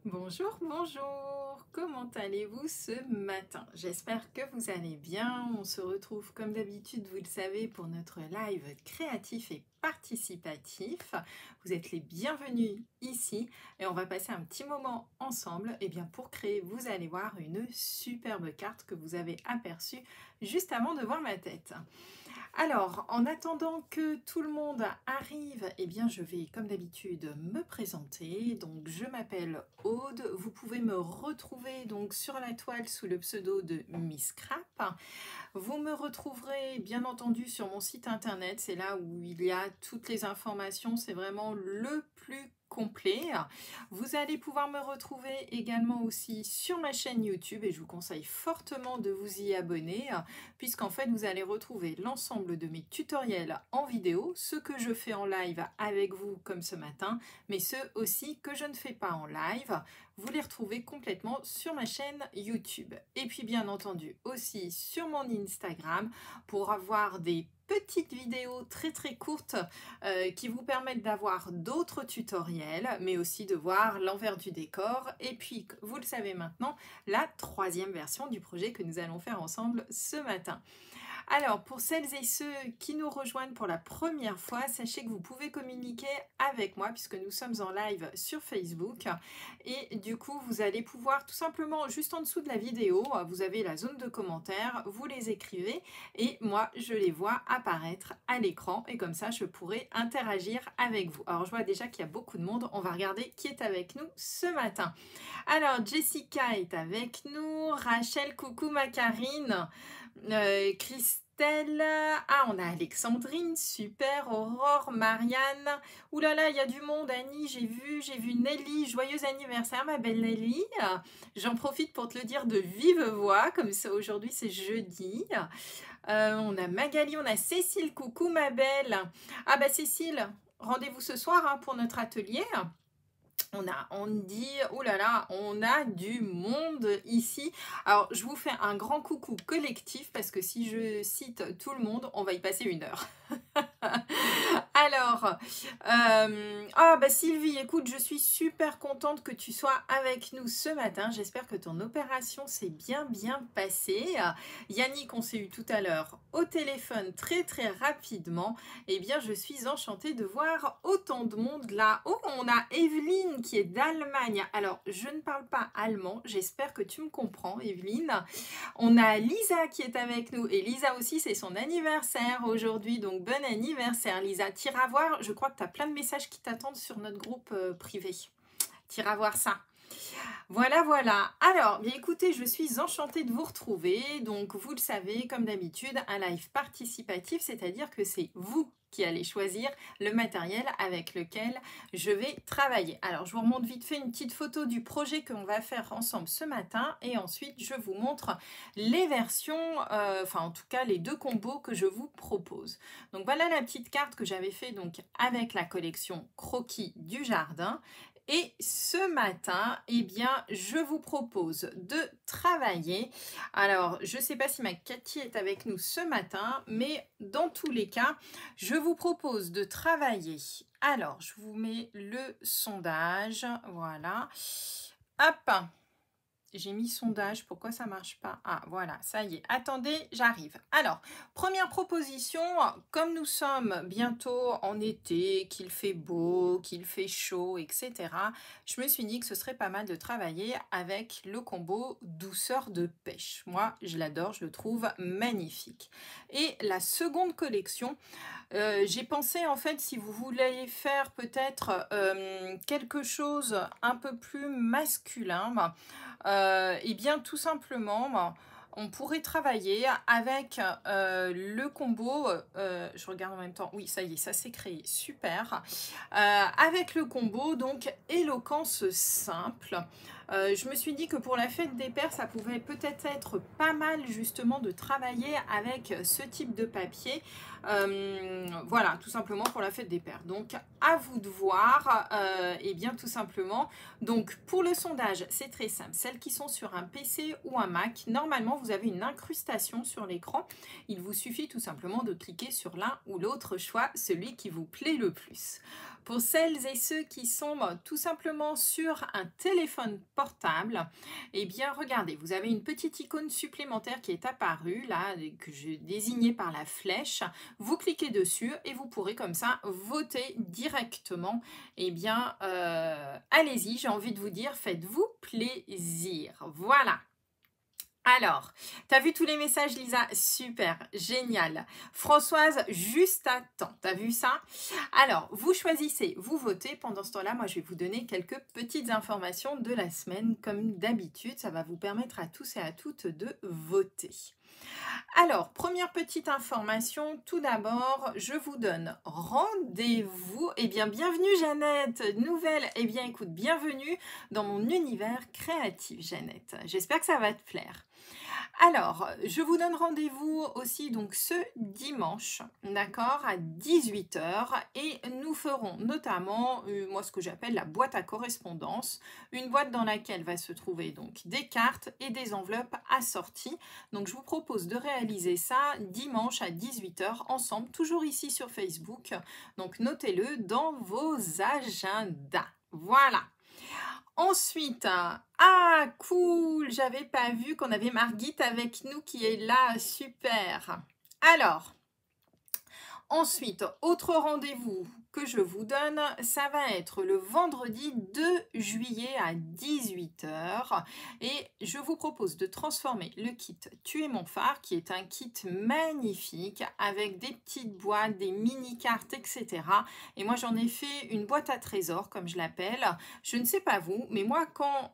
Bonjour, bonjour, comment allez-vous ce matin? J'espère que vous allez bien. On se retrouve comme d'habitude, vous le savez, pour notre live créatif et participatif. Vous êtes les bienvenus ici et on va passer un petit moment ensemble pour créer, vous allez voir, une superbe carte que vous avez aperçue juste avant de voir ma tête. Alors, en attendant que tout le monde arrive, je vais, comme d'habitude, me présenter. Donc, je m'appelle Aude. Vous pouvez me retrouver donc sur la toile sous le pseudo de Miss Crap. Vous me retrouverez, bien entendu, sur mon site internet. C'est là où il y a toutes les informations. C'est vraiment le plus complet. Vous allez pouvoir me retrouver également aussi sur ma chaîne YouTube et je vous conseille fortement de vous y abonner puisqu'en fait vous allez retrouver l'ensemble de mes tutoriels en vidéo, ceux que je fais en live avec vous comme ce matin, mais ceux aussi que je ne fais pas en live. Vous les retrouvez complètement sur ma chaîne YouTube. Et puis bien entendu aussi sur mon Instagram pour avoir des petites vidéos très courtes qui vous permettent d'avoir d'autres tutoriels, mais aussi de voir l'envers du décor. Et puis, vous le savez maintenant, la troisième version du projet que nous allons faire ensemble ce matin. Alors, pour celles et ceux qui nous rejoignent pour la première fois, sachez que vous pouvez communiquer avec moi puisque nous sommes en live sur Facebook. Et du coup, vous allez pouvoir tout simplement, juste en dessous de la vidéo, vous avez la zone de commentaires, vous les écrivez et moi, je les vois apparaître à l'écran. Et comme ça, je pourrai interagir avec vous. Alors, je vois déjà qu'il y a beaucoup de monde. On va regarder qui est avec nous ce matin. Alors, Jessica est avec nous. Rachel, coucou ma Karine. Christelle, on a Alexandrine, super, Aurore, Marianne, oulala, il y a du monde, Annie, j'ai vu Nelly, joyeux anniversaire ma belle Nelly, j'en profite pour te le dire de vive voix, comme ça aujourd'hui c'est jeudi, on a Magali, on a Cécile, coucou ma belle, Cécile, rendez-vous ce soir pour notre atelier. On dit, oh là là, on a du monde ici. Alors, je vous fais un grand coucou collectif parce que si je cite tout le monde, on va y passer 1 heure. Alors, Sylvie, écoute, je suis super contente que tu sois avec nous ce matin. J'espère que ton opération s'est bien passée. Yannick, on s'est eu tout à l'heure au téléphone très rapidement. Je suis enchantée de voir autant de monde là. Oh, on a Evelyne qui est d'Allemagne. Alors, je ne parle pas allemand. J'espère que tu me comprends, Evelyne. On a Lisa qui est avec nous. Et Lisa aussi, c'est son anniversaire aujourd'hui. Donc, bon anniversaire, Lisa. T'iras voir, je crois que tu as plein de messages qui t'attendent sur notre groupe privé. T'iras voir ça. Voilà. Alors, écoutez, je suis enchantée de vous retrouver. Donc, vous le savez, comme d'habitude, un live participatif, c'est-à-dire que c'est vous qui allez choisir le matériel avec lequel je vais travailler. Alors, je vous remonte vite fait une petite photo du projet qu'on va faire ensemble ce matin et ensuite, je vous montre les versions, en tout cas, les 2 combos que je vous propose. Donc, voilà la petite carte que j'avais fait donc avec la collection Croquis du Jardin. Et ce matin, je vous propose de travailler. Alors, je ne sais pas si ma Cathy est avec nous ce matin, mais dans tous les cas, je vous propose de travailler. Alors, je vous mets le sondage. Voilà. Hop! J'ai mis sondage, pourquoi ça marche pas? Ah, voilà, ça y est. Attendez, j'arrive. Alors, première proposition, comme nous sommes bientôt en été, qu'il fait beau, qu'il fait chaud, etc., je me suis dit que ce serait pas mal de travailler avec le combo douceur de pêche. Moi, je l'adore, je le trouve magnifique. Et la seconde collection, j'ai pensé en fait, si vous voulez faire peut-être quelque chose un peu plus masculin, tout simplement, on pourrait travailler avec le combo, je regarde en même temps, oui ça y est, ça s'est créé, super, avec le combo donc éloquence simple. Je me suis dit que pour la fête des pères, ça pouvait peut-être être pas mal justement de travailler avec ce type de papier. Voilà, tout simplement pour la fête des pères. Donc, à vous de voir, tout simplement. Donc, pour le sondage, c'est très simple. Celles qui sont sur un PC ou un Mac, normalement, vous avez une incrustation sur l'écran, il vous suffit tout simplement de cliquer sur l'un ou l'autre choix, celui qui vous plaît le plus. Pour celles et ceux qui sont tout simplement sur un téléphone portable, eh bien regardez, vous avez une petite icône supplémentaire qui est apparue là, que j'ai désignée par la flèche. Vous cliquez dessus et vous pourrez comme ça voter directement. Eh bien, allez-y, j'ai envie de vous dire, faites-vous plaisir. Voilà. Alors, t'as vu tous les messages, Lisa? Super, génial. Françoise, juste à temps. T'as vu ça? Alors, vous choisissez, vous votez. Pendant ce temps-là, moi, je vais vous donner quelques petites informations de la semaine. Comme d'habitude, ça va vous permettre à tous et à toutes de voter. Alors, première petite information, tout d'abord, je vous donne rendez-vous. Eh bien, bienvenue Jeannette, nouvelle. Eh bien, écoute, bienvenue dans mon univers créatif, Jeannette. J'espère que ça va te plaire. Alors, je vous donne rendez-vous aussi donc ce dimanche, d'accord, à 18 h et nous ferons notamment, moi ce que j'appelle la boîte à correspondance, une boîte dans laquelle va se trouver donc des cartes et des enveloppes assorties. Donc je vous propose de réaliser ça dimanche à 18 h ensemble, toujours ici sur Facebook. Donc notez-le dans vos agendas. Voilà. Ensuite, ah cool, j'avais pas vu qu'on avait Margit avec nous qui est là, super. Alors, ensuite, autre rendez-vous que je vous donne, ça va être le vendredi 2 juillet à 18 h et je vous propose de transformer le kit Tu es mon phare qui est un kit magnifique avec des petites boîtes, des mini-cartes, etc. Et moi j'en ai fait une boîte à trésors comme je l'appelle. Je ne sais pas vous, mais moi quand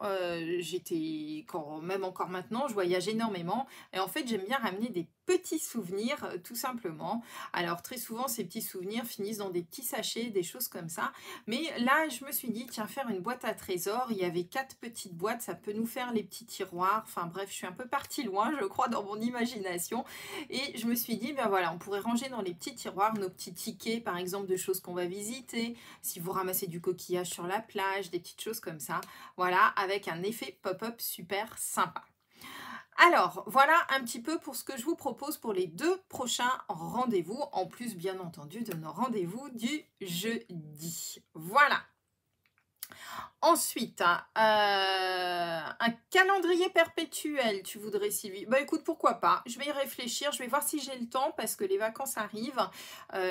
même encore maintenant, je voyage énormément et en fait j'aime bien ramener des petits souvenirs tout simplement. Alors très souvent ces petits souvenirs finissent dans des petits sachets, des choses comme ça. Mais là je me suis dit tiens, faire une boîte à trésors, il y avait 4 petites boîtes, ça peut nous faire les petits tiroirs. Enfin bref, je suis un peu partie loin je crois dans mon imagination et je me suis dit ben voilà, on pourrait ranger dans les petits tiroirs nos petits tickets par exemple de choses qu'on va visiter, si vous ramassez du coquillage sur la plage, des petites choses comme ça, voilà, avec un effet pop-up super sympa. Alors, voilà un petit peu pour ce que je vous propose pour les 2 prochains rendez-vous, en plus bien entendu de nos rendez-vous du jeudi. Voilà. Ensuite, un calendrier perpétuel, tu voudrais Sylvie? Bah écoute, pourquoi pas? Je vais y réfléchir, je vais voir si j'ai le temps parce que les vacances arrivent.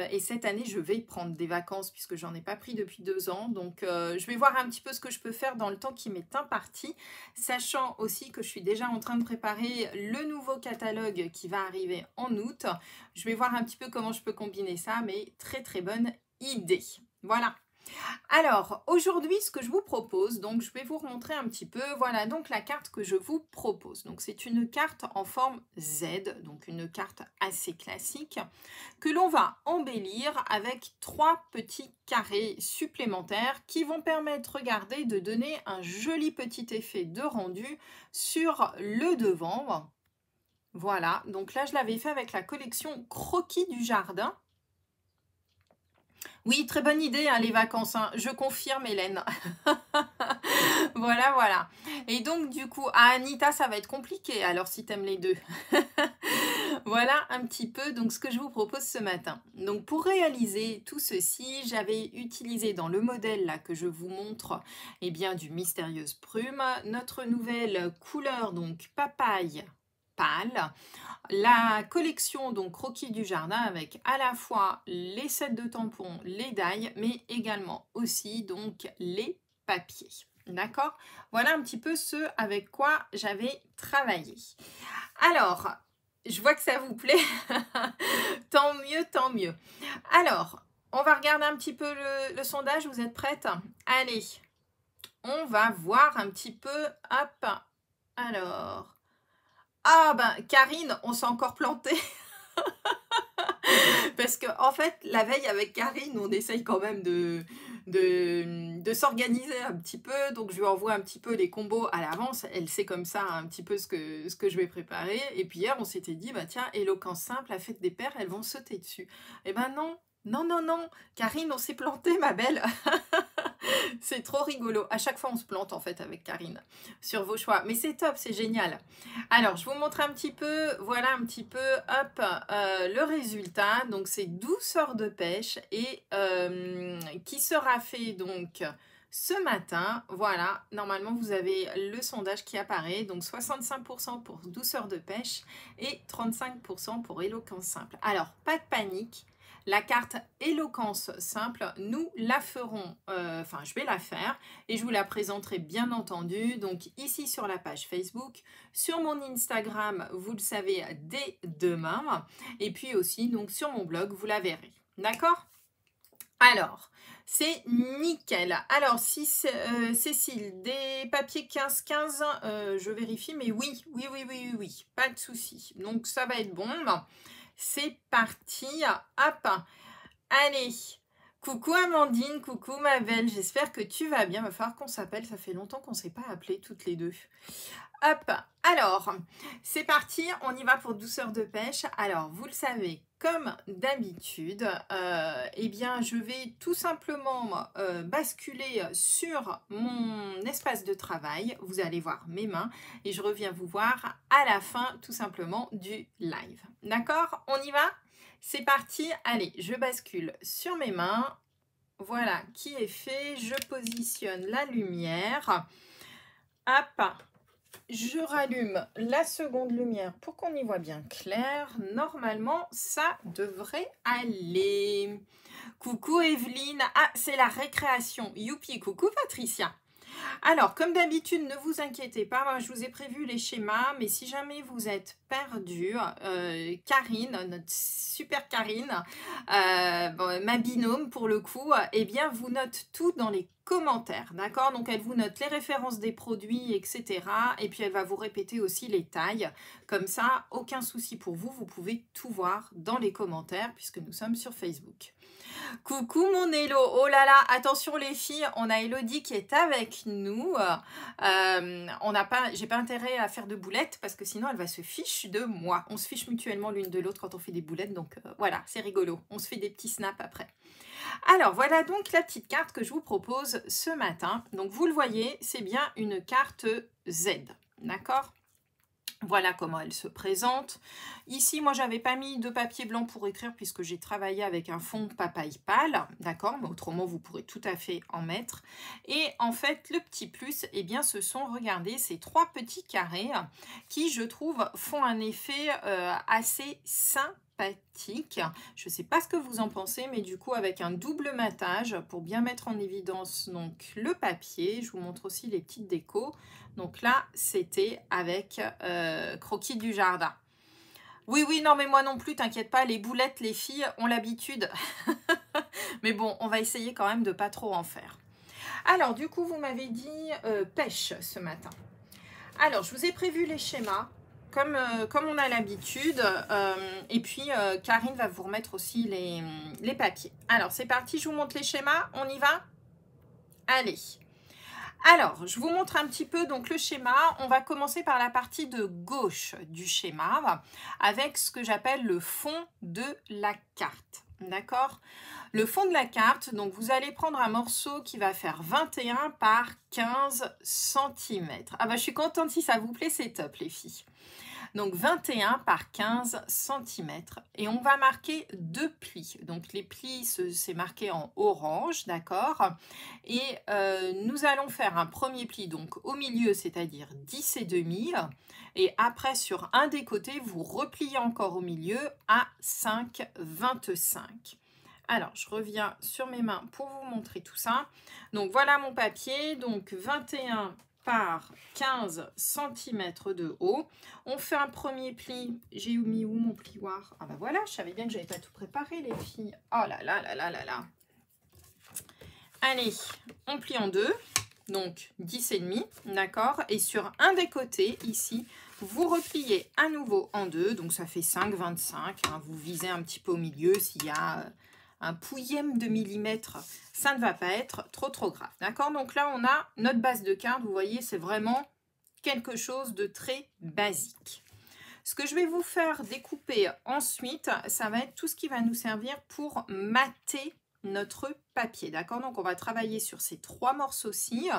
Et cette année, je vais prendre des vacances puisque j'en ai pas pris depuis 2 ans. Donc, je vais voir un petit peu ce que je peux faire dans le temps qui m'est imparti. Sachant aussi que je suis déjà en train de préparer le nouveau catalogue qui va arriver en août. Je vais voir un petit peu comment je peux combiner ça, mais très très bonne idée. Voilà. Alors, aujourd'hui, ce que je vous propose, donc je vais vous remontrer un petit peu, voilà donc la carte que je vous propose. Donc c'est une carte en forme Z, donc une carte assez classique, que l'on va embellir avec 3 petits carrés supplémentaires qui vont permettre, regardez, de donner un joli petit effet de rendu sur le devant. Voilà, donc là je l'avais fait avec la collection Croquis du Jardin. Oui, très bonne idée, hein, les vacances, hein. Je confirme, Hélène. Voilà, voilà. Et donc, du coup, à Anita, ça va être compliqué, alors si t'aimes les deux. Voilà un petit peu donc ce que je vous propose ce matin. Donc, pour réaliser tout ceci, j'avais utilisé dans le modèle là que je vous montre, eh bien, du Mystérieuse Brume, notre nouvelle couleur, donc papaye pâle. La collection donc Croquis du Jardin avec à la fois les sets de tampons, les die, mais également aussi donc les papiers. D'accord? Voilà un petit peu ce avec quoi j'avais travaillé. Alors, je vois que ça vous plaît. Tant mieux, tant mieux. Alors, on va regarder un petit peu le sondage. Vous êtes prêtes? Allez, on va voir un petit peu. Hop. Alors... Ah ben Karine, on s'est encore planté. Parce que en fait, la veille avec Karine, on essaye quand même de s'organiser un petit peu. Donc je lui envoie un petit peu les combos à l'avance. Elle sait comme ça un petit peu ce que je vais préparer. Et puis hier, on s'était dit, bah tiens, éloquence simple, la fête des pères, elles vont sauter dessus. Et ben non, Non, non, non, Karine, on s'est planté, ma belle. C'est trop rigolo. À chaque fois, on se plante en fait avec Karine sur vos choix. Mais c'est top, c'est génial. Alors, je vous montre un petit peu, voilà un petit peu, hop, le résultat. Donc, c'est 12 heures de pêche et qui sera fait donc ce matin. Voilà, normalement, vous avez le sondage qui apparaît. Donc, 65% pour 12 heures de pêche et 35% pour éloquence simple. Alors, pas de panique. La carte éloquence simple, nous la ferons, enfin je vais la faire et je vous la présenterai bien entendu, donc ici sur la page Facebook, sur mon Instagram, vous le savez dès demain, et puis aussi donc sur mon blog, vous la verrez. D'accord? Alors, c'est nickel. Alors, si Cécile, des papiers 15-15, je vérifie, mais oui, oui, oui, oui, oui, oui, pas de souci. Donc, ça va être bon. C'est parti. Hop. Allez. Coucou Amandine, coucou ma belle. J'espère que tu vas bien. Va falloir qu'on s'appelle. Ça fait longtemps qu'on ne s'est pas appelé toutes les deux. Hop. Alors, c'est parti. On y va pour 12 heures de pêche. Alors, vous le savez, comme d'habitude, eh bien, je vais tout simplement basculer sur mon espace de travail. Vous allez voir mes mains et je reviens vous voir à la fin tout simplement du live. D'accord? On y va? C'est parti. Allez, je bascule sur mes mains. Voilà qui est fait. Je positionne la lumière. Hop. Je rallume la seconde lumière pour qu'on y voit bien clair. Normalement, ça devrait aller. Coucou Evelyne. Ah, c'est la récréation. Youpi, coucou Patricia. Alors, comme d'habitude, ne vous inquiétez pas, moi, je vous ai prévu les schémas, mais si jamais vous êtes perdu, Karine, notre super Karine, bon, ma binôme pour le coup, eh bien, vous note tout dans les commentaires, d'accord? Donc, elle vous note les références des produits, etc. Et puis, elle va vous répéter aussi les tailles. Comme ça, aucun souci pour vous, vous pouvez tout voir dans les commentaires puisque nous sommes sur Facebook. Coucou mon Hello, oh là là, attention les filles, on a Elodie qui est avec nous. J'ai pas intérêt à faire de boulettes parce que sinon elle va se fiche de moi. On se fiche mutuellement l'une de l'autre quand on fait des boulettes, donc voilà, c'est rigolo. On se fait des petits snaps après. Alors voilà donc la petite carte que je vous propose ce matin. Donc vous le voyez, c'est bien une carte Z, d'accord ? Voilà comment elle se présente. Ici, moi, j'avais pas mis de papier blanc pour écrire puisque j'ai travaillé avec un fond papaye pâle, d'accord, mais autrement, vous pourrez tout à fait en mettre. Et en fait, le petit plus, eh bien, ce sont, regardez, ces trois petits carrés qui, je trouve, font un effet assez sympathique. Je ne sais pas ce que vous en pensez, mais du coup, avec un double matage pour bien mettre en évidence donc le papier, je vous montre aussi les petites décos. Donc là, c'était avec Croquis du jardin. Oui, oui, non, mais moi non plus, t'inquiète pas, les boulettes, les filles ont l'habitude. Mais bon, on va essayer quand même de pas trop en faire. Alors, du coup, vous m'avez dit pêche ce matin. Alors, je vous ai prévu les schémas, comme on a l'habitude. Et puis, Karine va vous remettre aussi les papiers. Alors, c'est parti, je vous montre les schémas. On y va? Allez. Alors, je vous montre un petit peu donc le schéma. On va commencer par la partie de gauche du schéma avec ce que j'appelle le fond de la carte. D'accord? Le fond de la carte, donc vous allez prendre un morceau qui va faire 21 par 15 cm. Ah bah je suis contente si ça vous plaît, c'est top les filles. Donc 21 par 15 cm et on va marquer deux plis. Donc les plis, c'est marqué en orange, d'accord? Et nous allons faire un premier pli donc au milieu, c'est-à-dire 10,5. Et après, sur un des côtés, vous repliez encore au milieu à 5,25. Alors, je reviens sur mes mains pour vous montrer tout ça. Donc, voilà mon papier. Donc, 21 par 15 cm de haut. On fait un premier pli. J'ai mis où mon plioir? Ah bah voilà, je savais bien que je n'avais pas tout préparé les filles. Oh là là là là là là. Allez, on plie en deux. Donc 10,5, d'accord? Et sur un des côtés, ici, vous repliez à nouveau en deux. Donc ça fait 5,25. Hein, vous visez un petit peu au milieu s'il y a un pouillème de millimètre, ça ne va pas être trop grave, d'accord? Donc là, on a notre base de carte, vous voyez, c'est vraiment quelque chose de très basique. Ce que je vais vous faire découper ensuite, ça va être tout ce qui va nous servir pour mater notre papier, d'accord? Donc on va travailler sur ces 3 morceaux-ci.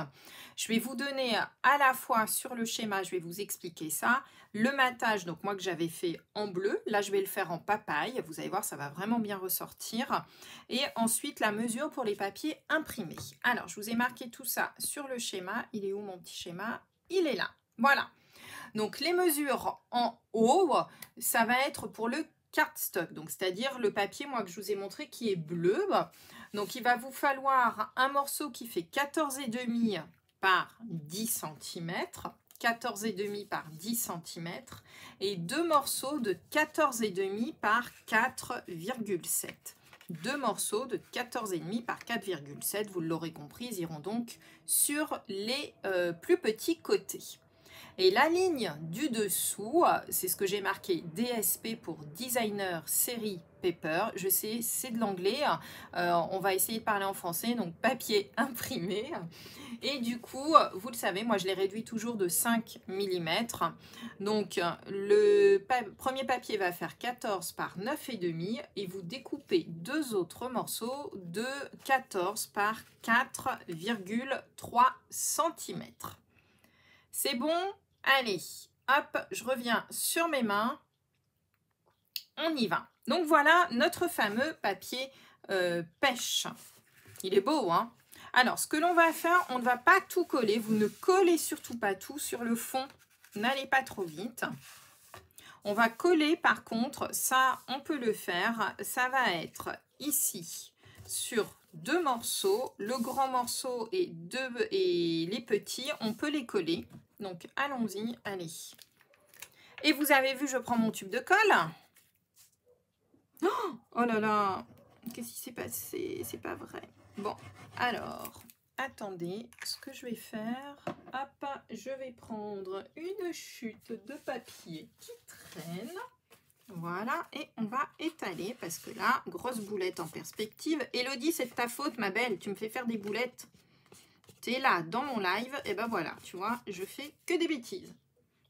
Je vais vous donner à la fois sur le schéma, je vais vous expliquer ça, le matage, donc moi que j'avais fait en bleu, là je vais le faire en papaye, vous allez voir ça va vraiment bien ressortir, et ensuite la mesure pour les papiers imprimés. Alors je vous ai marqué tout ça sur le schéma, il est où mon petit schéma? Il est là, voilà. Donc les mesures en haut, ça va être pour le cardstock, donc c'est-à-dire le papier moi que je vous ai montré qui est bleu. Donc il va vous falloir un morceau qui fait 14,5 par 10 cm, 14,5 par 10 cm et 2 morceaux de 14,5 par 4,7. 2 morceaux de 14,5 par 4,7, vous l'aurez compris, ils iront donc sur les plus petits côtés. Et la ligne du dessous, c'est ce que j'ai marqué DSP pour Designer Série Paper. Je sais, c'est de l'anglais. On va essayer de parler en français, donc papier imprimé. Et du coup, vous le savez, moi je l'ai réduit toujours de 5 mm. Donc le premier papier va faire 14 par 9,5 et vous découpez 2 autres morceaux de 14 par 4,3 cm. C'est bon? Allez, hop, je reviens sur mes mains. On y va. Donc voilà notre fameux papier pêche. Il est beau, hein? Alors, ce que l'on va faire, on ne va pas tout coller. Vous ne collez surtout pas tout sur le fond. N'allez pas trop vite. On va coller, par contre, ça, on peut le faire. Ça va être ici, sur 2 morceaux. Le grand morceau et les petits, on peut les coller. Donc, allons-y, allez. Et vous avez vu, je prends mon tube de colle. Oh là là, qu'est-ce qui s'est passé? C'est pas vrai. Bon, alors, attendez, ce que je vais faire, hop, je vais prendre une chute de papier qui traîne. Voilà, et on va étaler, parce que là, grosse boulette en perspective. Elodie, c'est de ta faute, ma belle, tu me fais faire des boulettes. Tu es là, dans mon live, et ben voilà, tu vois, je fais que des bêtises.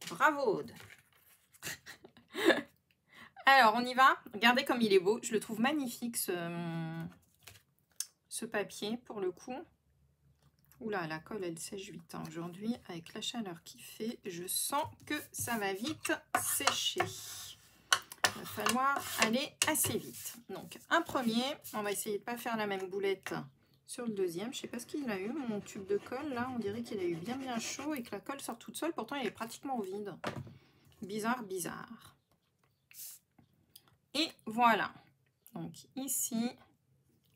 Bravo, Aude. Alors, on y va. Regardez comme il est beau. Je le trouve magnifique, ce papier, pour le coup. Oula, la colle, elle sèche vite hein, aujourd'hui. Avec la chaleur qu'il fait, je sens que ça va vite sécher. Il va falloir aller assez vite. Donc, un premier. On va essayer de ne pas faire la même boulette sur le deuxième. Je ne sais pas ce qu'il a eu, mon tube de colle. Là, on dirait qu'il a eu bien chaud et que la colle sort toute seule. Pourtant, il est pratiquement vide. Bizarre, bizarre. Et voilà. Donc, ici,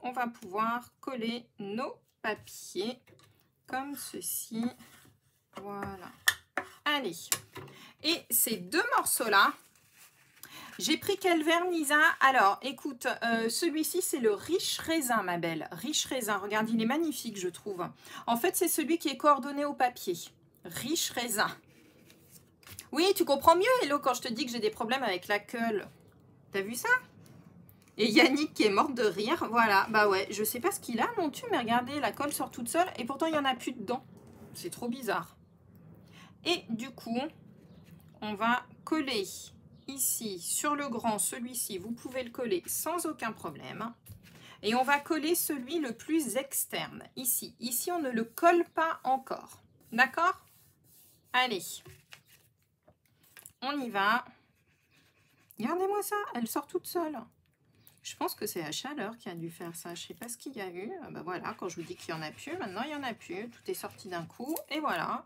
on va pouvoir coller nos papiers comme ceci. Voilà. Allez. Et ces 2 morceaux-là, j'ai pris quel vernisa? Alors, écoute, celui-ci, c'est le Riche Raisin, ma belle. Riche Raisin. Regarde, il est magnifique, je trouve. En fait, c'est celui qui est coordonné au papier. Riche Raisin. Oui, tu comprends mieux, Hello, quand je te dis que j'ai des problèmes avec la colle. T'as vu ça? Et Yannick qui est morte de rire. Voilà, bah ouais, je sais pas ce qu'il a, mon tube, mais regardez, la colle sort toute seule et pourtant il n'y en a plus dedans. C'est trop bizarre. Et du coup, on va coller ici sur le grand, celui-ci, vous pouvez le coller sans aucun problème. Et on va coller celui le plus externe, ici. Ici, on ne le colle pas encore. D'accord? Allez. On y va. Regardez-moi ça, elle sort toute seule. Je pense que c'est la chaleur qui a dû faire ça. Je ne sais pas ce qu'il y a eu. Ben voilà, quand je vous dis qu'il n'y en a plus, maintenant il n'y en a plus. Tout est sorti d'un coup. Et voilà.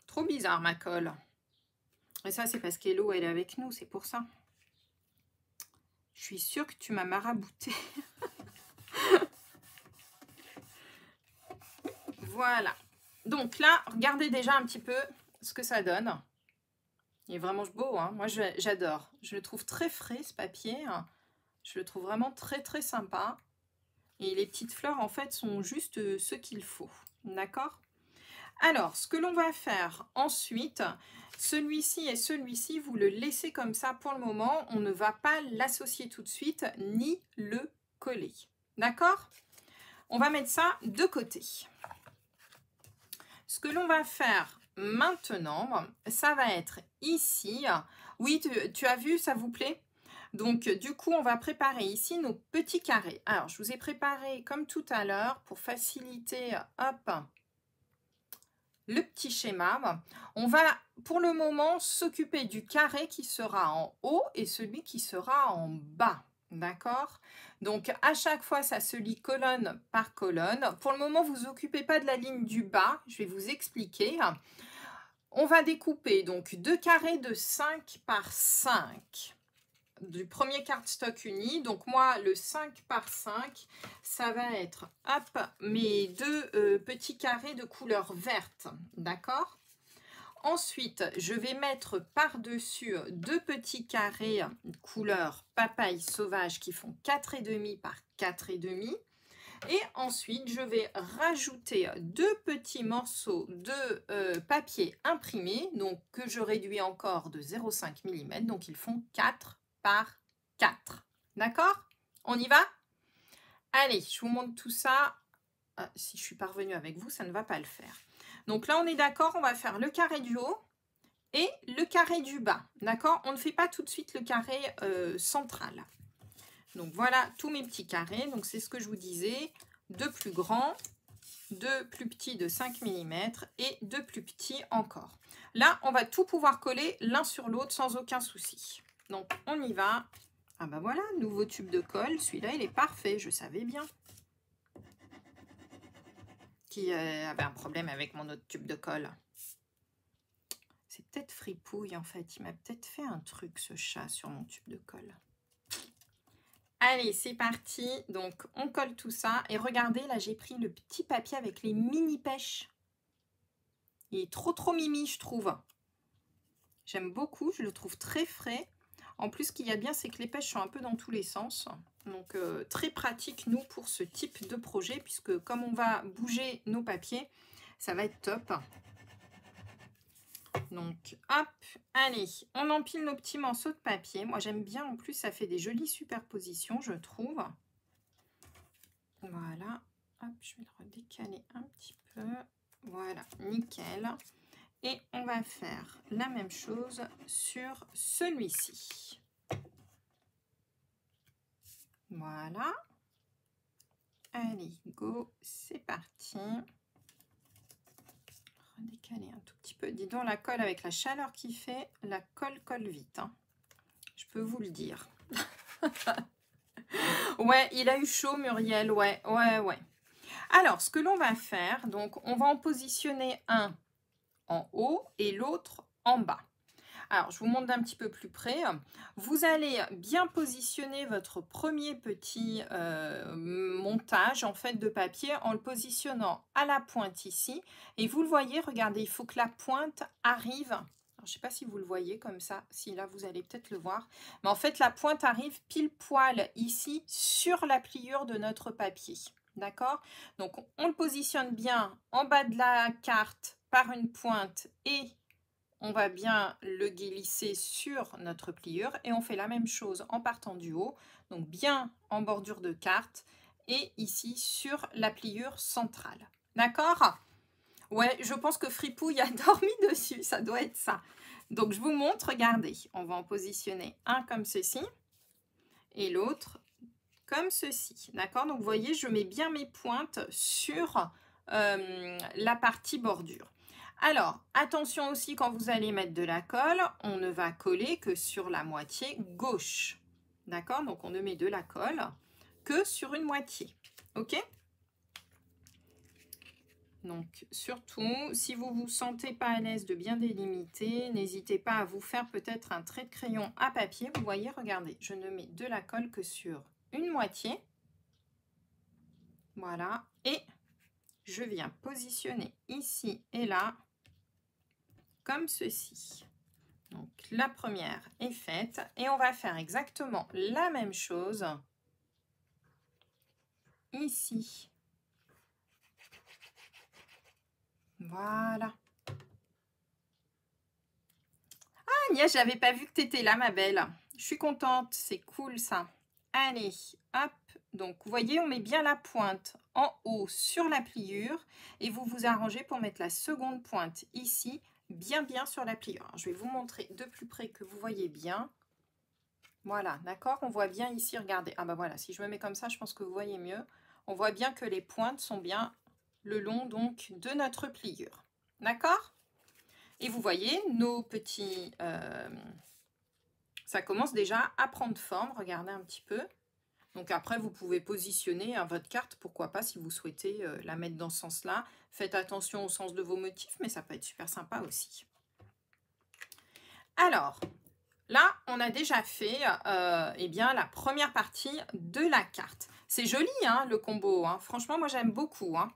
Trop bizarre ma colle. Et ça, c'est parce qu'Hello, elle est avec nous. C'est pour ça. Je suis sûre que tu m'as marabouté. Voilà. Donc là, regardez déjà un petit peu ce que ça donne. Il est vraiment beau, hein. Moi j'adore. Je le trouve très frais ce papier. Je le trouve vraiment très sympa. Et les petites fleurs en fait sont juste ce qu'il faut. D'accord? Alors, ce que l'on va faire ensuite, celui-ci et celui-ci, vous le laissez comme ça pour le moment. On ne va pas l'associer tout de suite ni le coller. D'accord? On va mettre ça de côté. Ce que l'on va faire maintenant, ça va être ici. Oui, tu as vu, ça vous plaît? Donc, du coup, on va préparer ici nos petits carrés. Alors, je vous ai préparé comme tout à l'heure pour faciliter, hop, le petit schéma. On va, pour le moment, s'occuper du carré qui sera en haut et celui qui sera en bas. D'accord? Donc, à chaque fois, ça se lit colonne par colonne. Pour le moment, vous occupez pas de la ligne du bas. Je vais vous expliquer. On va découper donc deux carrés de 5 par 5 du premier cardstock uni. Donc moi, le 5 par 5, ça va être hop, mes deux petits carrés de couleur verte. D'accord? Ensuite, je vais mettre par-dessus deux petits carrés couleur papaye sauvage qui font 4,5 par 4,5. Et ensuite, je vais rajouter deux petits morceaux de papier imprimé, donc que je réduis encore de 0,5 mm. Donc, ils font 4 par 4. D'accord? On y va? Allez, je vous montre tout ça. Ah, si je suis parvenue avec vous, ça ne va pas le faire. Donc là, on est d'accord, on va faire le carré du haut et le carré du bas. D'accord? On ne fait pas tout de suite le carré central. Donc voilà tous mes petits carrés. Donc c'est ce que je vous disais. Deux plus grands, deux plus petits de 5 mm et deux plus petits encore. Là, on va tout pouvoir coller l'un sur l'autre sans aucun souci. Donc on y va. Ah ben voilà, nouveau tube de colle. Celui-là, il est parfait, je savais bien. Qui avait un problème avec mon autre tube de colle. C'est peut-être Fripouille en fait. Il m'a peut-être fait un truc ce chat sur mon tube de colle. Allez, c'est parti. Donc, on colle tout ça. Et regardez, là, j'ai pris le petit papier avec les mini pêches. Il est trop mimi, je trouve. J'aime beaucoup. Je le trouve très frais. En plus, ce qu'il y a de bien, c'est que les pêches sont un peu dans tous les sens. Donc, très pratique, nous, pour ce type de projet. Puisque comme on va bouger nos papiers, ça va être top. Donc, hop, allez, on empile nos petits morceaux de papier. Moi, j'aime bien, en plus, ça fait des jolies superpositions, je trouve. Voilà, hop, je vais le redécaler un petit peu. Voilà, nickel. Et on va faire la même chose sur celui-ci. Voilà. Allez, go, c'est parti. Redécaler un tout petit peu. Dis donc, la colle avec la chaleur qu'il fait, la colle colle vite. Hein. Je peux vous le dire. Ouais, il a eu chaud, Muriel. Ouais. Alors, ce que l'on va faire, donc, on va en positionner un en haut et l'autre en bas. Alors, je vous montre d'un petit peu plus près. Vous allez bien positionner votre premier petit montage en fait de papier en le positionnant à la pointe ici. Et vous le voyez, regardez, il faut que la pointe arrive. Alors, je ne sais pas si vous le voyez comme ça. Si là, vous allez peut-être le voir. Mais en fait, la pointe arrive pile poil ici sur la pliure de notre papier. D'accord? Donc, on le positionne bien en bas de la carte par une pointe et on va bien le glisser sur notre pliure et on fait la même chose en partant du haut, donc bien en bordure de carte et ici sur la pliure centrale. D'accord? Ouais, je pense que Fripouille a dormi dessus, ça doit être ça. Donc je vous montre, regardez, on va en positionner un comme ceci et l'autre comme ceci. D'accord? Donc vous voyez, je mets bien mes pointes sur la partie bordure. Alors, attention aussi quand vous allez mettre de la colle, on ne va coller que sur la moitié gauche. D'accord? Donc, on ne met de la colle que sur une moitié. OK? Donc, surtout, si vous ne vous sentez pas à l'aise de bien délimiter, n'hésitez pas à vous faire peut-être un trait de crayon à papier. Vous voyez, regardez, je ne mets de la colle que sur une moitié. Voilà. Et je viens positionner ici et là comme ceci. Donc la première est faite et on va faire exactement la même chose ici. Voilà. Ah Agnès, j'avais pas vu que tu étais là ma belle. Je suis contente, c'est cool ça. Allez, hop, Donc, vous voyez, on met bien la pointe en haut sur la pliure et vous vous arrangez pour mettre la seconde pointe ici, bien sur la pliure. Alors, je vais vous montrer de plus près que vous voyez bien. Voilà, d'accord? On voit bien ici, regardez. Ah bah voilà, si je me mets comme ça, je pense que vous voyez mieux. On voit bien que les pointes sont bien le long donc de notre pliure. D'accord? Et vous voyez, nos petits... ça commence déjà à prendre forme. Regardez un petit peu. Donc après, vous pouvez positionner votre carte, pourquoi pas, si vous souhaitez la mettre dans ce sens-là. Faites attention au sens de vos motifs, mais ça peut être super sympa aussi. Alors, là, on a déjà fait eh bien, la première partie de la carte. C'est joli, hein, le combo. Hein. Franchement, moi, j'aime beaucoup. Hein.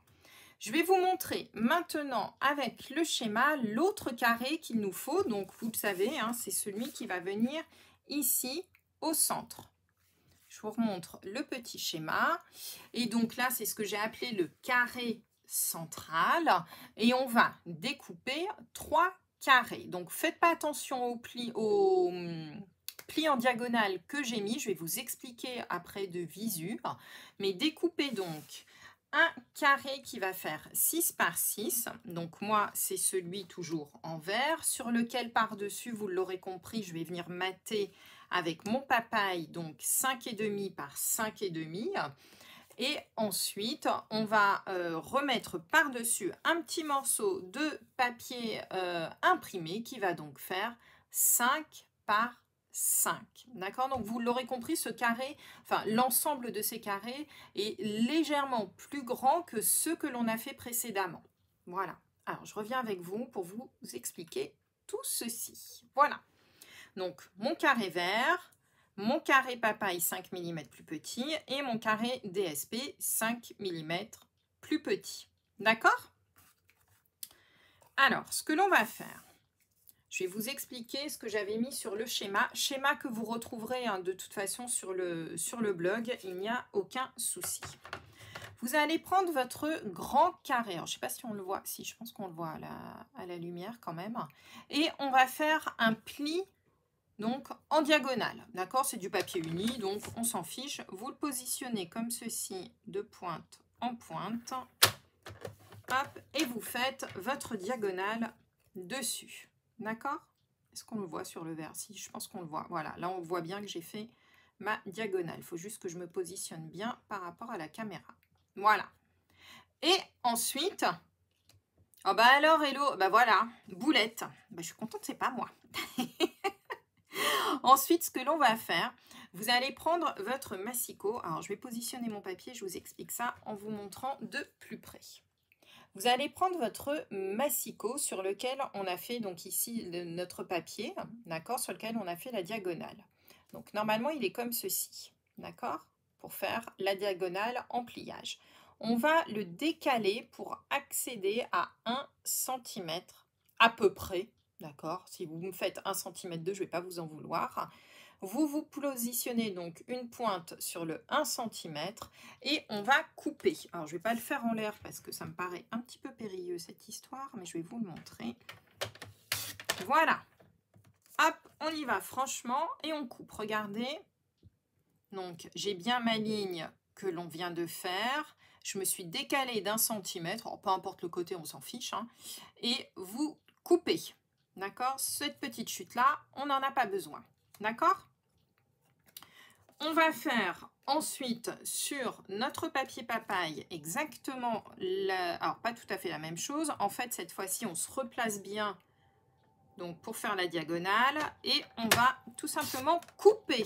Je vais vous montrer maintenant avec le schéma l'autre carré qu'il nous faut. Donc, vous le savez, hein, c'est celui qui va venir ici au centre. Je vous remontre le petit schéma. Et donc là, c'est ce que j'ai appelé le carré central. Et on va découper 3 carrés. Donc, faites pas attention au pli en diagonale que j'ai mis. Je vais vous expliquer après de visu. Mais découpez donc un carré qui va faire 6 par 6. Donc, moi, c'est celui toujours en vert sur lequel par-dessus, vous l'aurez compris, je vais venir mater avec mon papaye, donc 5,5 par 5,5. Et ensuite, on va remettre par-dessus un petit morceau de papier imprimé qui va donc faire 5 par 5. D'accord? Donc, vous l'aurez compris, ce carré, enfin, l'ensemble de ces carrés est légèrement plus grand que ceux que l'on a fait précédemment. Voilà. Alors, je reviens avec vous pour vous expliquer tout ceci. Voilà. Donc, mon carré vert, mon carré papaye 5 mm plus petit et mon carré DSP 5 mm plus petit. D'accord? Alors, ce que l'on va faire, je vais vous expliquer ce que j'avais mis sur le schéma. Schéma que vous retrouverez hein, de toute façon sur le blog, il n'y a aucun souci. Vous allez prendre votre grand carré. Alors, je ne sais pas si on le voit. Si, je pense qu'on le voit à la lumière quand même. Et on va faire un pli donc en diagonale, d'accord? C'est du papier uni, donc on s'en fiche. Vous le positionnez comme ceci, de pointe en pointe. Hop, et vous faites votre diagonale dessus, d'accord? Est-ce qu'on le voit sur le verre? Si, je pense qu'on le voit. Voilà, là on voit bien que j'ai fait ma diagonale. Il faut juste que je me positionne bien par rapport à la caméra. Voilà. Et ensuite, oh bah alors hello, bah voilà, boulette. Bah, je suis contente, c'est pas moi. Ensuite, ce que l'on va faire, vous allez prendre votre massicot. Alors, je vais positionner mon papier, je vous explique ça en vous montrant de plus près. Vous allez prendre votre massicot sur lequel on a fait donc ici notre papier, d'accord, sur lequel on a fait la diagonale. Donc, normalement, il est comme ceci, d'accord, pour faire la diagonale en pliage. On va le décaler pour accéder à 1 cm à peu près. D'accord, si vous me faites 1 cm, je ne vais pas vous en vouloir. Vous vous positionnez donc une pointe sur le 1 cm et on va couper. Alors, je ne vais pas le faire en l'air parce que ça me paraît un petit peu périlleux cette histoire, mais je vais vous le montrer. Voilà. Hop, on y va franchement et on coupe. Regardez. Donc, j'ai bien ma ligne que l'on vient de faire. Je me suis décalée d'1 centimètre. Peu importe le côté, on s'en fiche. Hein, et vous coupez. D'accord? Cette petite chute-là, on n'en a pas besoin. D'accord? On va faire ensuite sur notre papier papaye exactement, alors pas tout à fait la même chose. En fait, cette fois-ci, on se replace bien donc, pour faire la diagonale. Et on va tout simplement couper.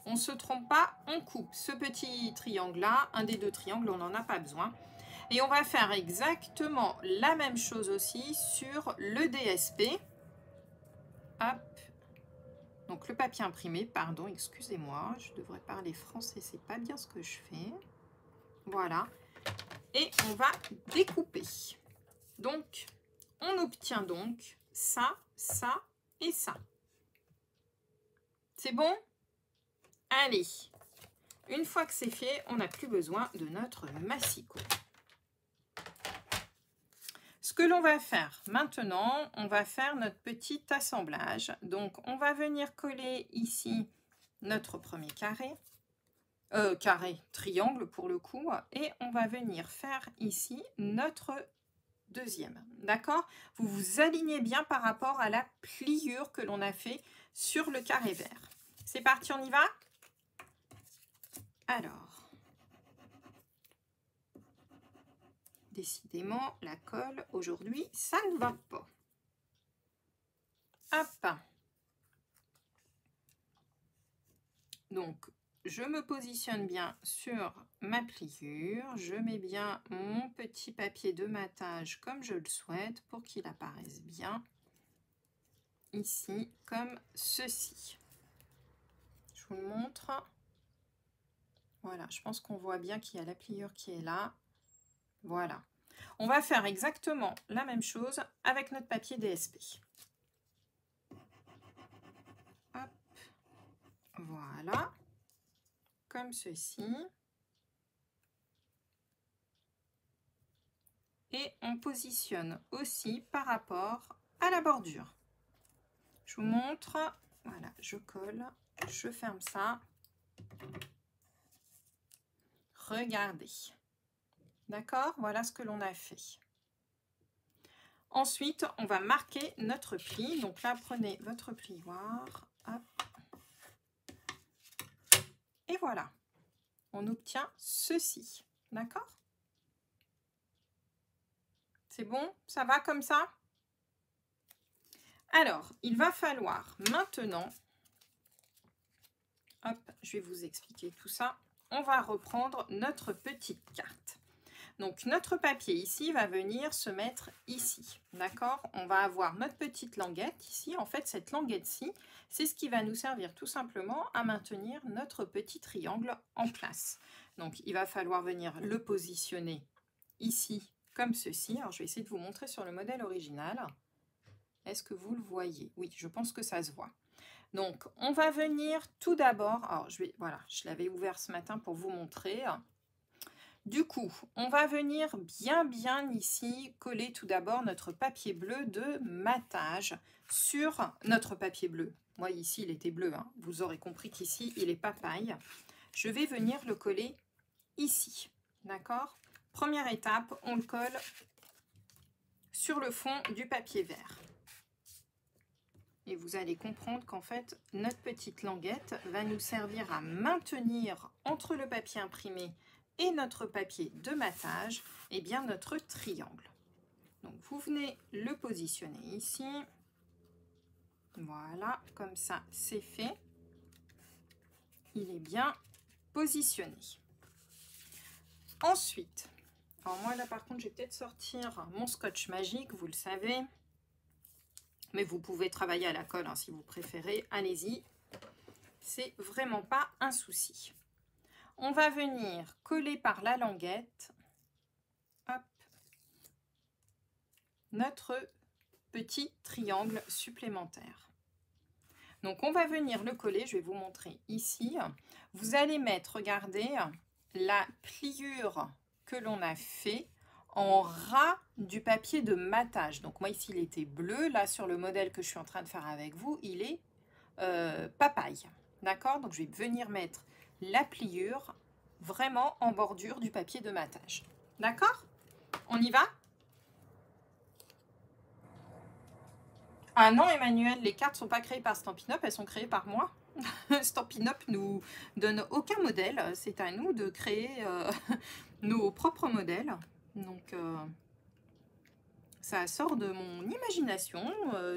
On ne se trompe pas, on coupe ce petit triangle-là. Un des deux triangles, on n'en a pas besoin. Et on va faire exactement la même chose aussi sur le DSP. Hop. Donc le papier imprimé, pardon, excusez-moi, je devrais parler français, c'est pas bien ce que je fais. Voilà. Et on va découper. Donc, on obtient donc ça, ça et ça. C'est bon? Allez. Une fois que c'est fait, on n'a plus besoin de notre massicot. Ce que l'on va faire maintenant, on va faire notre petit assemblage. Donc, on va venir coller ici notre premier carré. carré, triangle pour le coup. Et on va venir faire ici notre deuxième. D'accord? Vous vous alignez bien par rapport à la pliure que l'on a fait sur le carré vert. C'est parti, on y va? Alors, décidément, la colle, aujourd'hui, ça ne va pas. Hop. Donc, je me positionne bien sur ma pliure. Je mets bien mon petit papier de matage comme je le souhaite pour qu'il apparaisse bien ici, comme ceci. Je vous le montre. Voilà, je pense qu'on voit bien qu'il y a la pliure qui est là. Voilà. On va faire exactement la même chose avec notre papier DSP. Hop. Voilà. Comme ceci. Et on positionne aussi par rapport à la bordure. Je vous montre. Voilà, je colle. Je ferme ça. Regardez. D'accord? Voilà ce que l'on a fait. Ensuite, on va marquer notre pli. Donc là, prenez votre plioir. Hop. Et voilà. On obtient ceci. D'accord? C'est bon? Ça va comme ça? Alors, il va falloir maintenant... Hop, je vais vous expliquer tout ça. On va reprendre notre petite carte. Donc, notre papier ici va venir se mettre ici. D'accord? On va avoir notre petite languette ici. En fait, cette languette-ci, c'est ce qui va nous servir tout simplement à maintenir notre petit triangle en place. Donc, il va falloir venir le positionner ici, comme ceci. Alors, je vais essayer de vous montrer sur le modèle original. Est-ce que vous le voyez? Oui, je pense que ça se voit. Donc, on va venir tout d'abord... Alors, voilà, je l'avais ouvert ce matin pour vous montrer. Du coup, on va venir bien ici coller tout d'abord notre papier bleu de matage sur notre papier bleu. Moi, ici, il était bleu. Hein. Vous aurez compris qu'ici, il est papaye. Je vais venir le coller ici. D'accord? Première étape, on le colle sur le fond du papier vert. Et vous allez comprendre qu'en fait, notre petite languette va nous servir à maintenir entre le papier imprimé et notre papier de matage, eh bien notre triangle. Donc vous venez le positionner ici. Voilà, comme ça c'est fait. Il est bien positionné. Ensuite, alors moi là par contre je vais peut-être sortir mon scotch magique, vous le savez. Mais vous pouvez travailler à la colle hein, si vous préférez, allez-y. C'est vraiment pas un souci. On va venir coller par la languette hop, notre petit triangle supplémentaire. Donc on va venir le coller, je vais vous montrer ici. Vous allez mettre, regardez, la pliure que l'on a fait en ras du papier de matage. Donc moi ici il était bleu, là sur le modèle que je suis en train de faire avec vous, il est papaye. D'accord? Donc je vais venir mettre la pliure vraiment en bordure du papier de matage. D'accord? On y va? Ah non Emmanuel, les cartes ne sont pas créées par Stampin' Up, elles sont créées par moi. Stampin' Up nous donne aucun modèle, c'est à nous de créer nos propres modèles. Donc ça sort de mon imagination,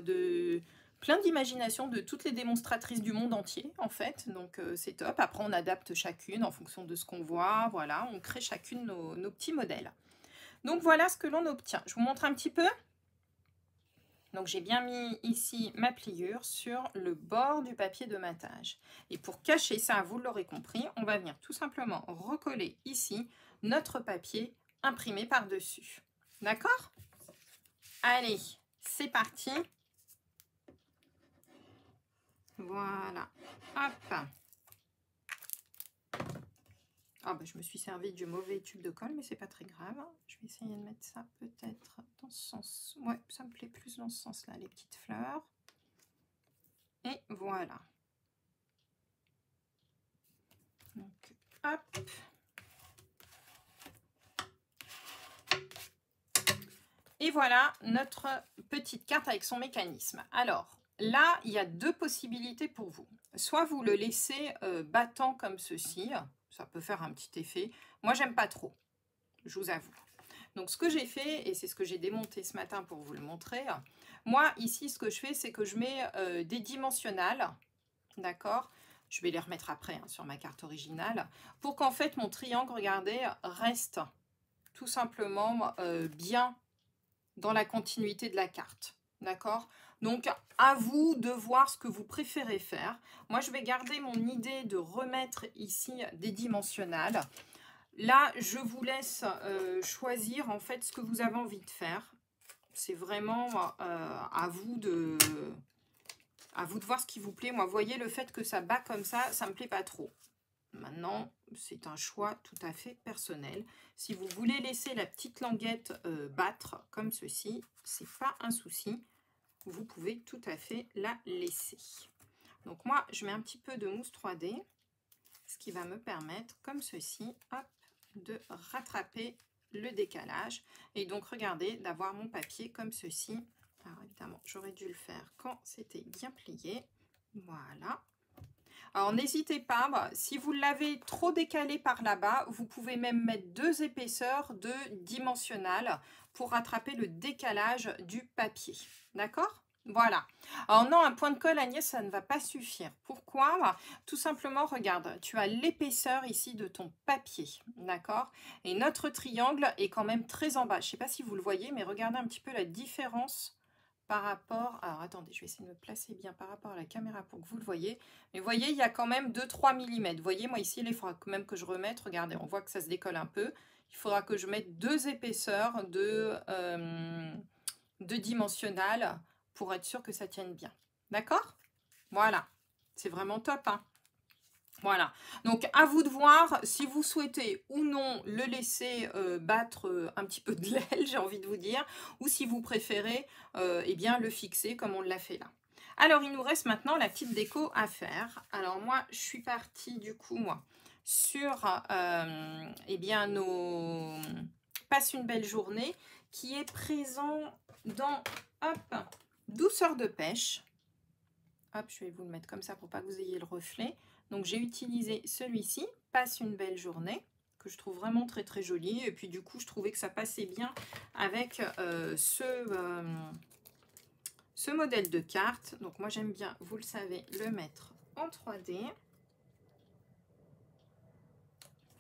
de plein d'imagination de toutes les démonstratrices du monde entier en fait. Donc c'est top. Après on adapte chacune en fonction de ce qu'on voit. Voilà, on crée chacune nos petits modèles. Donc voilà ce que l'on obtient. Je vous montre un petit peu. Donc j'ai bien mis ici ma pliure sur le bord du papier de matage. Et pour cacher ça, vous l'aurez compris, on va venir tout simplement recoller ici notre papier imprimé par-dessus. D'accord? Allez, c'est parti. Voilà. Hop. Ah bah, je me suis servi du mauvais tube de colle, mais c'est pas très grave. Je vais essayer de mettre ça peut-être dans ce sens. Ouais, ça me plaît plus dans ce sens-là, les petites fleurs. Et voilà. Donc, Hop. Et voilà notre petite carte avec son mécanisme. Alors, là, il y a deux possibilités pour vous. Soit vous le laissez battant comme ceci. Ça peut faire un petit effet. Moi, j'aime pas trop, je vous avoue. Donc, ce que j'ai fait, et c'est ce que j'ai démonté ce matin pour vous le montrer. Moi, ici, ce que je fais, c'est que je mets des dimensionnels. D'accord? Je vais les remettre après hein, sur ma carte originale. Pour qu'en fait, mon triangle, regardez, reste tout simplement bien dans la continuité de la carte. D'accord? Donc, à vous de voir ce que vous préférez faire. Moi, je vais garder mon idée de remettre ici des dimensionnels. Là, je vous laisse choisir en fait ce que vous avez envie de faire. C'est vraiment à vous de voir ce qui vous plaît. Moi, vous voyez, le fait que ça bat comme ça me plaît pas trop. Maintenant, c'est un choix tout à fait personnel. Si vous voulez laisser la petite languette battre comme ceci, c'est pas un souci. Vous pouvez tout à fait la laisser. Donc moi, je mets un petit peu de mousse 3D, ce qui va me permettre, comme ceci, hop, de rattraper le décalage. Et donc, regardez, d'avoir mon papier comme ceci. Alors évidemment, j'aurais dû le faire quand c'était bien plié. Voilà. Alors, n'hésitez pas, si vous l'avez trop décalé par là-bas, vous pouvez même mettre 2 épaisseurs de dimensionnel pour rattraper le décalage du papier. D'accord? Voilà. Alors non, un point de colle, Agnès, ça ne va pas suffire. Pourquoi? Tout simplement, regarde, tu as l'épaisseur ici de ton papier. D'accord? Et notre triangle est quand même très en bas. Je ne sais pas si vous le voyez, mais regardez un petit peu la différence par rapport... Alors, attendez, je vais essayer de me placer bien par rapport à la caméra pour que vous le voyez. Mais vous voyez, il y a quand même 2-3 mm. Vous voyez, moi ici, il faudra quand même que je remette. Regardez, on voit que ça se décolle un peu. Il faudra que je mette 2 épaisseurs de dimensionnel pour être sûr que ça tienne bien. D'accord? Voilà. C'est vraiment top, hein? Voilà, donc à vous de voir si vous souhaitez ou non le laisser battre un petit peu de l'aile, j'ai envie de vous dire, ou si vous préférez eh bien, le fixer comme on l'a fait là. Alors, il nous reste maintenant la petite déco à faire. Alors, moi, je suis partie du coup, moi, sur eh bien, nos Passe une belle journée, qui est présent dans, hop, Douceur de pêche. Hop, je vais vous le mettre comme ça pour pas que vous ayez le reflet. Donc j'ai utilisé celui-ci, Passe une belle journée, que je trouve vraiment très très joli. Et puis du coup, je trouvais que ça passait bien avec ce modèle de carte. Donc moi j'aime bien, vous le savez, le mettre en 3D.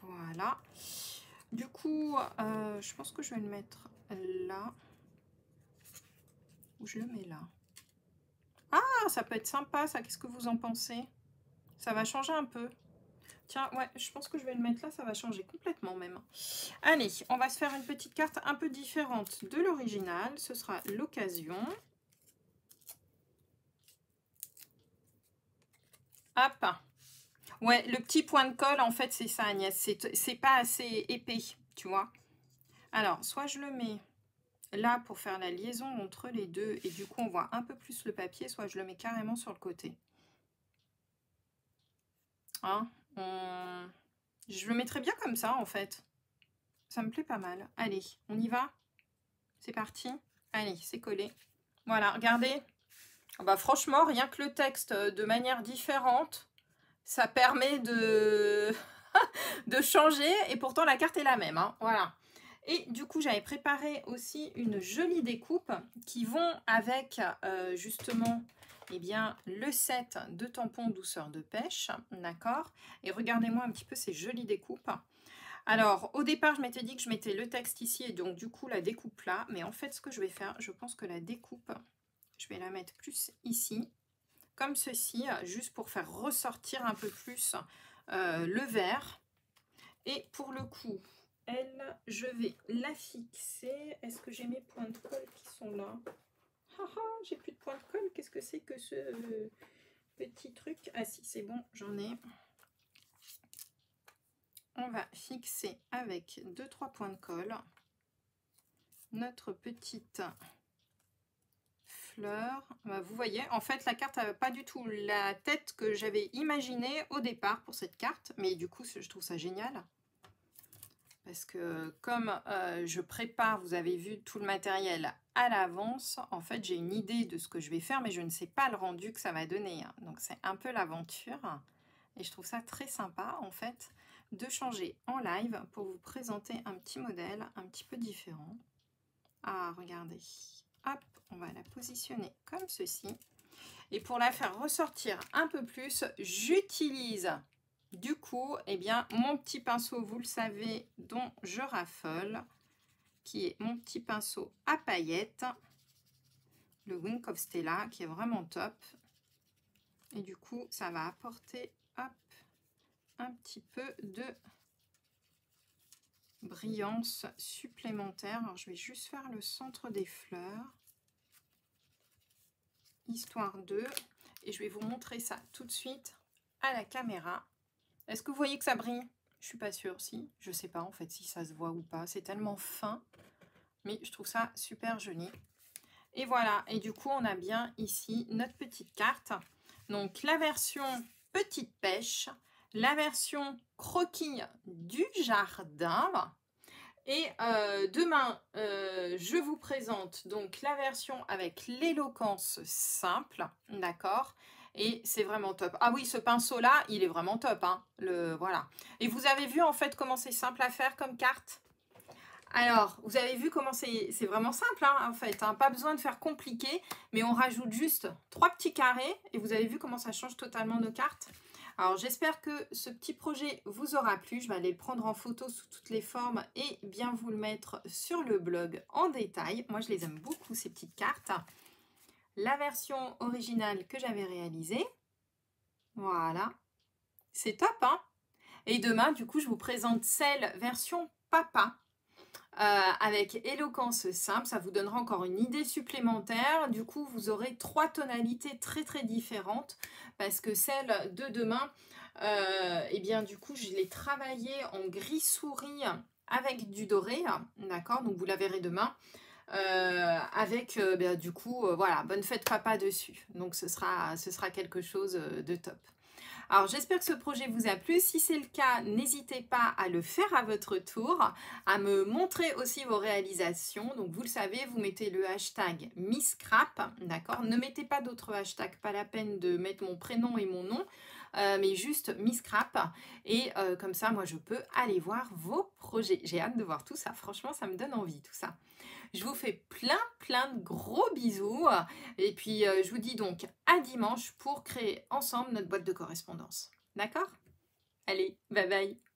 Voilà. Du coup, je pense que je vais le mettre là. Ou je le mets là. Ah, ça peut être sympa ça, qu'est-ce que vous en pensez? Ça va changer un peu. Tiens, ouais, je pense que je vais le mettre là, ça va changer complètement même. Allez, on va se faire une petite carte un peu différente de l'original. Ce sera l'occasion. Hop. Ouais, le petit point de colle, en fait, c'est ça, Agnès. C'est pas assez épais, tu vois. Alors, soit je le mets là pour faire la liaison entre les deux, et du coup, on voit un peu plus le papier, soit je le mets carrément sur le côté. Hein, je le mettrais bien comme ça, en fait. Ça me plaît pas mal. Allez, on y va? C'est parti. Allez, c'est collé. Voilà, regardez. Bah, franchement, rien que le texte de manière différente, ça permet de, de changer. Et pourtant, la carte est la même. Hein, voilà. Et du coup, j'avais préparé aussi une jolie découpe qui vont avec justement eh bien, le set de tampons Douceur de pêche. D'accord? Et regardez-moi un petit peu ces jolies découpes. Alors, au départ, je m'étais dit que je mettais le texte ici et donc du coup la découpe là. Mais en fait, ce que je vais faire, je pense que la découpe, je vais la mettre plus ici, comme ceci, juste pour faire ressortir un peu plus le vert. Et pour le coup, elle, je vais la fixer. Est-ce que j'ai mes points de colle qui sont là? J'ai plus de points de colle. Qu'est-ce que c'est que ce petit truc? Ah si, c'est bon, j'en ai. On va fixer avec 2-3 points de colle notre petite fleurs. Bah, vous voyez, en fait, la carte n'a pas du tout la tête que j'avais imaginée au départ pour cette carte. Mais du coup, je trouve ça génial. Parce que comme je prépare, vous avez vu tout le matériel à l'avance, en fait, j'ai une idée de ce que je vais faire, mais je ne sais pas le rendu que ça va donner. Hein. Donc, c'est un peu l'aventure. Et je trouve ça très sympa, en fait, de changer en live pour vous présenter un petit modèle un petit peu différent. Ah, regardez. Hop, on va la positionner comme ceci. Et pour la faire ressortir un peu plus, j'utilise du coup, eh bien, mon petit pinceau, vous le savez, dont je raffole, qui est mon petit pinceau à paillettes, le Wink of Stella, qui est vraiment top. Et du coup, ça va apporter, hop, un petit peu de brillance supplémentaire. Alors, je vais juste faire le centre des fleurs, histoire de... Et je vais vous montrer ça tout de suite à la caméra. Est-ce que vous voyez que ça brille? Je suis pas sûre, si. Je sais pas en fait si ça se voit ou pas. C'est tellement fin. Mais je trouve ça super joli. Et voilà. Et du coup, on a bien ici notre petite carte. Donc, la version petite pêche. La version croquis du jardin. Et demain, je vous présente donc la version avec l'éloquence simple. D'accord? Et c'est vraiment top. Ah oui, ce pinceau-là, il est vraiment top. Hein, voilà. Et vous avez vu en fait comment c'est simple à faire comme carte? Alors, vous avez vu comment c'est vraiment simple hein, en fait. Hein, pas besoin de faire compliqué, mais on rajoute juste 3 petits carrés. Et vous avez vu comment ça change totalement nos cartes. Alors, j'espère que ce petit projet vous aura plu. Je vais aller le prendre en photo sous toutes les formes et bien vous le mettre sur le blog en détail. Moi, je les aime beaucoup, ces petites cartes. La version originale que j'avais réalisée. Voilà. C'est top, hein? Et demain, du coup, je vous présente celle version papa. Avec éloquence simple, ça vous donnera encore une idée supplémentaire. Du coup, vous aurez 3 tonalités très très différentes parce que celle de demain, et bien du coup, je l'ai travaillée en gris souris avec du doré, d'accord? Donc vous la verrez demain. Avec du coup, voilà, bonne fête papa dessus. Donc ce sera quelque chose de top. Alors, j'espère que ce projet vous a plu. Si c'est le cas, n'hésitez pas à le faire à votre tour, à me montrer aussi vos réalisations. Donc, vous le savez, vous mettez le hashtag MissScrap, d'accord? Ne mettez pas d'autres hashtags, pas la peine de mettre mon prénom et mon nom, mais juste MissScrap. Et comme ça, moi, je peux aller voir vos projets. J'ai hâte de voir tout ça. Franchement, ça me donne envie, tout ça. Je vous fais plein de gros bisous. Et puis, je vous dis donc à dimanche pour créer ensemble notre boîte de correspondance. D'accord? Allez, bye bye!